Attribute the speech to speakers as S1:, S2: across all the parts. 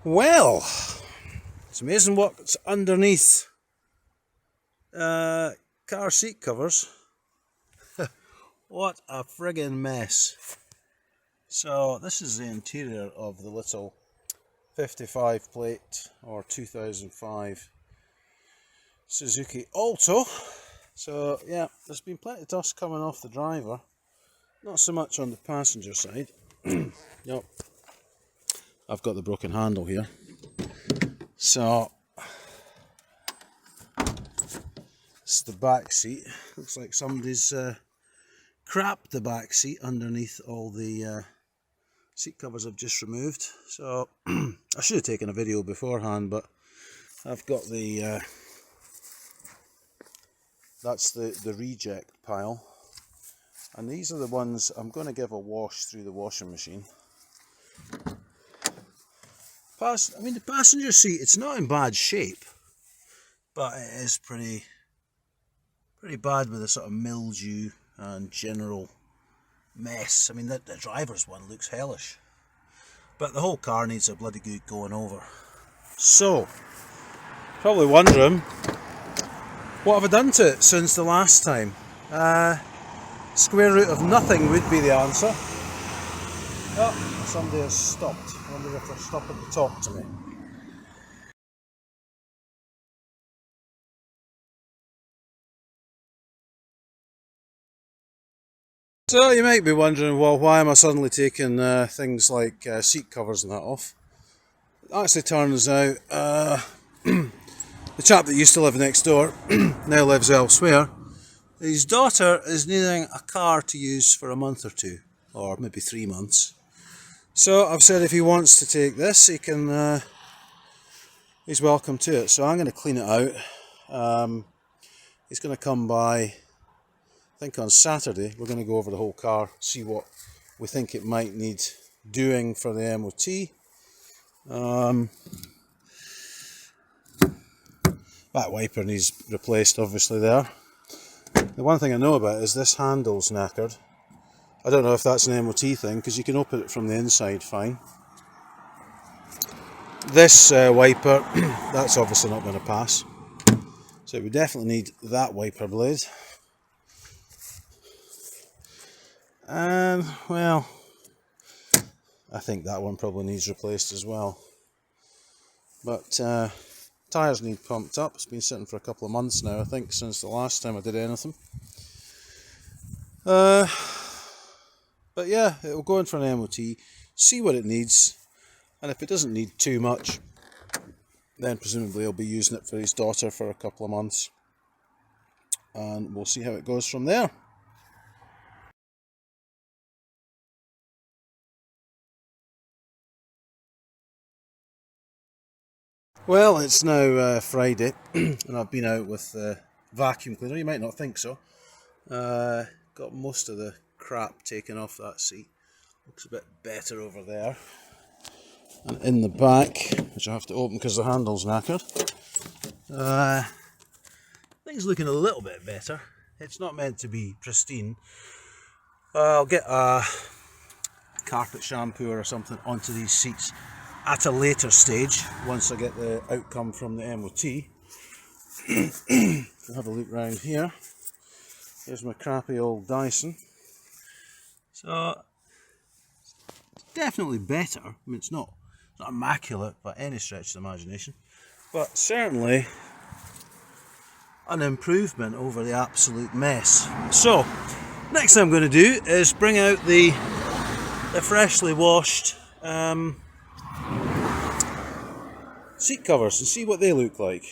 S1: Well, it's amazing what's underneath car seat covers. What a friggin' mess. So this is the interior of the little 55 plate or 2005 Suzuki Alto. So yeah, there's been plenty of dust coming off the driver, not so much on the passenger side. Yep. I've got the broken handle here. So it's the back seat. Looks like somebody's crapped the back seat underneath all the seat covers I've just removed. So I should have taken a video beforehand, but I've got the that's the reject pile, and these are the ones I'm going to give a wash through the washing machine. I mean, the passenger seat, it's not in bad shape, but it is pretty bad with a sort of mildew and general mess. I mean, the driver's one looks hellish, but the whole car needs a bloody good going over. So, probably wondering, what have I done to it since the last time? Square root of nothing would be the answer. Oh, somebody has stopped. I wonder if they're stopping to talk to me. So you might be wondering, well, why am I suddenly taking things like seat covers and that off? It actually turns out the chap that used to live next door now lives elsewhere. His daughter is needing a car to use for a month or two, or maybe 3 months. So I've said if he wants to take this, he can. He's welcome to it. So I'm going to clean it out. He's going to come by, I think on Saturday. We're going to go over the whole car, see what we think it might need doing for the MoT. That wiper needs replaced, obviously, there. The one thing I know about is this handle's knackered. I don't know if that's an MoT thing, because you can open it from the inside fine. This wiper, that's obviously not going to pass. So we definitely need that wiper blade. And, well, I think that one probably needs replaced as well. But tyres need pumped up. It's been sitting for a couple of months now, I think, since the last time I did anything. But yeah, it'll go in for an MOT, see what it needs, and if it doesn't need too much, then presumably he'll be using it for his daughter for a couple of months, and we'll see how it goes from there. Well, it's now Friday, and I've been out with the vacuum cleaner. You might not think so. Got most of the crap taken off that seat. Looks a bit better over there. And in the back, which I have to open because the handle's knackered, things looking a little bit better. It's not meant to be pristine. I'll get a carpet shampoo or something onto these seats at a later stage, once I get the outcome from the MOT. We'll have a look round here. Here's my crappy old Dyson. So, it's definitely better. I mean, it's not immaculate by any stretch of the imagination, but certainly an improvement over the absolute mess. So, next thing I'm going to do is bring out the freshly washed seat covers and see what they look like.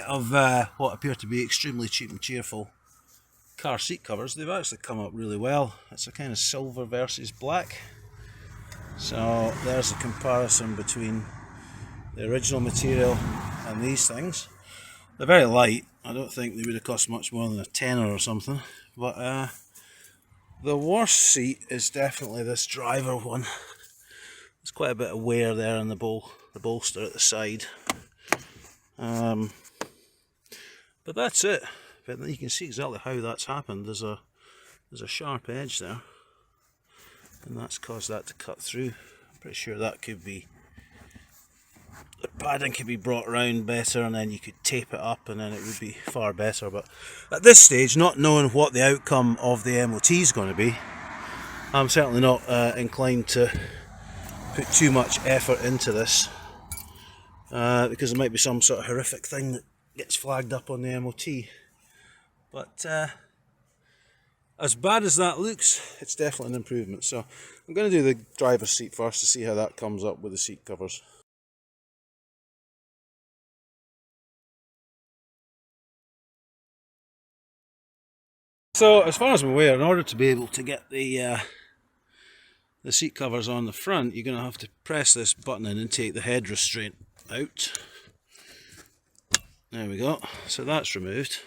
S1: Of what appear to be extremely cheap and cheerful car seat covers, they've actually come up really well. It's a kind of silver versus black. So there's a comparison between the original material and these things. They're very light. I don't think they would have cost much more than a tenner or something. But the worst seat is definitely this driver one. There's quite a bit of wear there in the bolster at the side. But that's it. but you can see exactly how that's happened. There's a sharp edge there, and that's caused that to cut through. I'm pretty sure that could be, the padding could be brought around better, and then you could tape it up, and then it would be far better. But at this stage, not knowing what the outcome of the MoT is going to be, I'm certainly not inclined to put too much effort into this, because there might be some sort of horrific thing that gets flagged up on the MoT. But as bad as that looks, it's definitely an improvement. So I'm going to do the driver's seat first to see how that comes up with the seat covers. So as far as I'm aware, in order to be able to get the seat covers on the front, you're going to have to press this button in and take the head restraint out. There we go. So that's removed.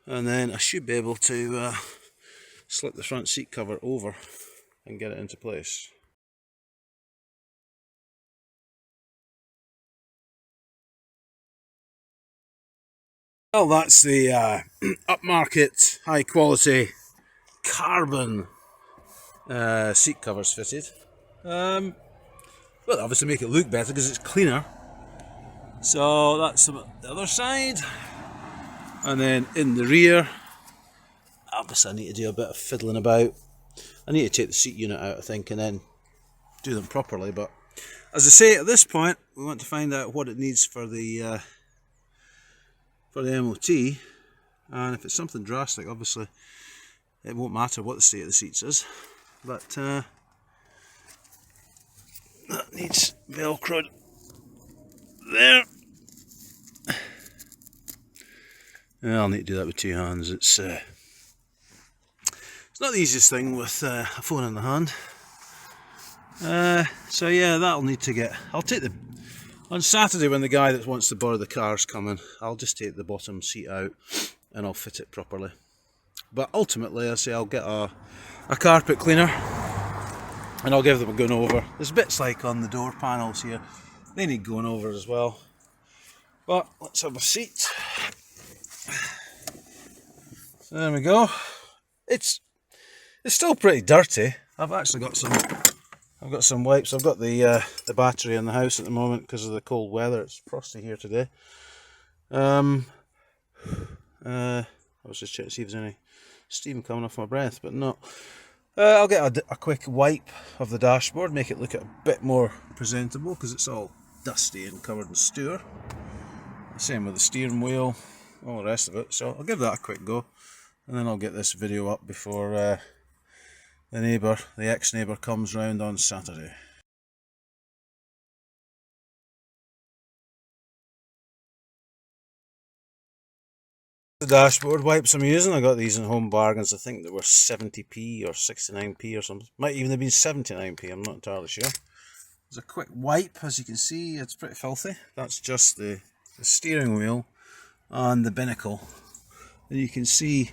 S1: And then I should be able to slip the front seat cover over and get it into place. Well, that's the upmarket, high quality carbon seat covers fitted. Well, obviously make it look better because it's cleaner. So that's the other side. And then in the rear, obviously I need to do a bit of fiddling about. I need to take the seat unit out, I think, and then do them properly. But as I say, at this point, we want to find out what it needs for the MoT. And if it's something drastic, obviously it won't matter what the state of the seats is. But that needs velcroed there. Yeah, I'll need to do that with two hands. It's not the easiest thing with a phone in the hand. So yeah, that'll need to get. I'll take the on Saturday when the guy that wants to borrow the car's coming. I'll just take the bottom seat out and I'll fit it properly. But ultimately, I say I'll get a carpet cleaner and I'll give them a going over. There's bits like on the door panels here, they need going over as well. But let's have a seat. So there we go. It's still pretty dirty. I've actually got some. I've got some wipes. I've got the battery in the house at the moment because of the cold weather. It's frosty here today. I was just checking to see if there's any steam coming off my breath, but no. I'll get a quick wipe of the dashboard, make it look a bit more presentable because it's all dusty and covered in stewer. Same with the steering wheel, all the rest of it. So I'll give that a quick go, and then I'll get this video up before the ex-neighbour comes round on Saturday. The dashboard wipes I'm using, I got these in Home Bargains. I think they were 70p or 69p or something. Might even have been 79p, I'm not entirely sure. There's a quick wipe, as you can see, it's pretty filthy. That's just the steering wheel and the binnacle. And you can certainly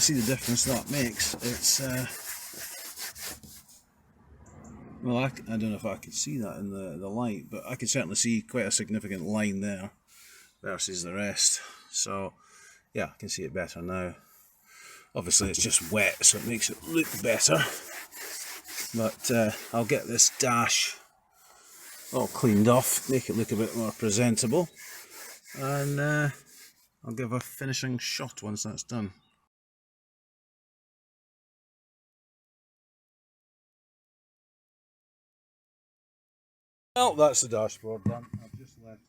S1: see the difference that makes. It's well, I don't know if I could see that in the light, but I can certainly see quite a significant line there versus the rest. So yeah, I can see it better now. Obviously it's just wet, so it makes it look better. But I'll get this dash all cleaned off, make it look a bit more presentable, and I'll give a finishing shot once that's done. Well, that's the dashboard done. I've just left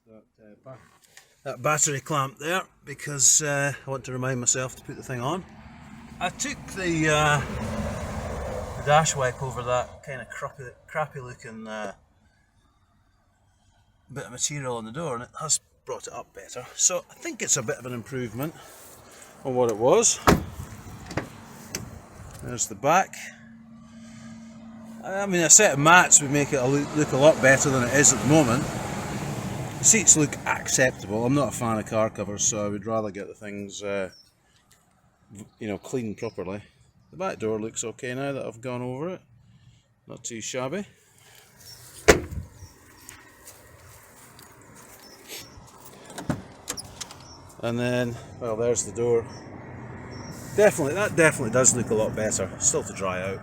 S1: that battery clamp there because I want to remind myself to put the thing on. I took the dash wipe over that kind of crappy looking bit of material on the door, and it has brought it up better. So I think it's a bit of an improvement on what it was. There's the back. I mean, a set of mats would make it look a lot better than it is at the moment. The seats look acceptable. I'm not a fan of car covers, so I would rather get the things cleaned properly. The back door looks okay now that I've gone over it. Not too shabby. And then, well, there's the door. That definitely does look a lot better. Still to dry out.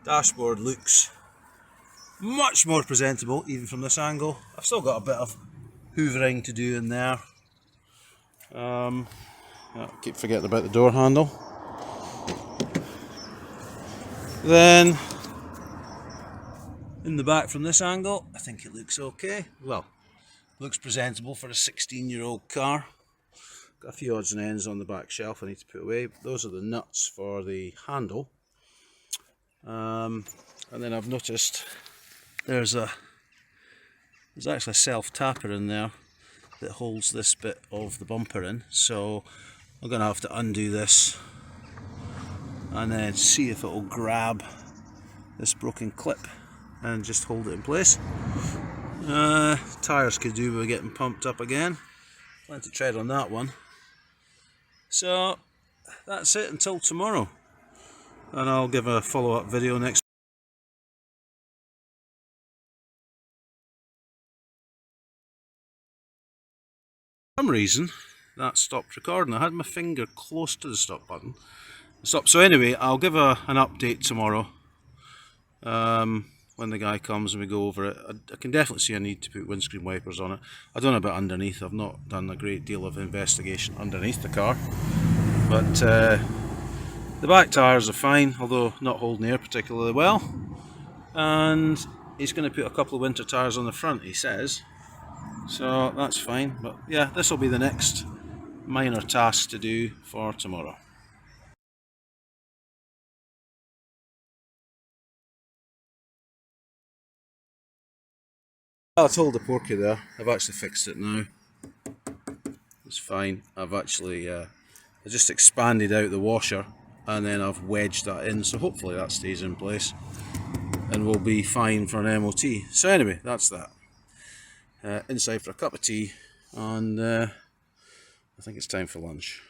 S1: Dashboard looks much more presentable, even from this angle. I've still got a bit of hoovering to do in there. I keep forgetting about the door handle. Then, in the back from this angle, I think it looks okay. Well, looks presentable for a 16-year-old car. Got a few odds and ends on the back shelf I need to put away. Those are the nuts for the handle. And then I've noticed there's actually a self-tapper in there that holds this bit of the bumper in. So I'm going to have to undo this and then see if it will grab this broken clip and just hold it in place. Tyres could do with getting pumped up again. Plenty to tread on that one. So that's it until tomorrow, and I'll give a follow-up video next. For some reason that stopped recording. I had my finger close to the stop button. Stop. So anyway, I'll give an update tomorrow when the guy comes and we go over it. I can definitely see a need to put windscreen wipers on it. I don't know about underneath. I've not done a great deal of investigation underneath the car, but the back tyres are fine, although not holding air particularly well. And he's going to put a couple of winter tyres on the front, he says, so that's fine. But yeah, this will be the next minor task to do for tomorrow. I told the porky there, I've actually fixed it now. It's fine. I've actually I just expanded out the washer and then I've wedged that in, so hopefully that stays in place and we'll be fine for an MoT. So anyway, that's that. Inside for a cup of tea, and I think it's time for lunch.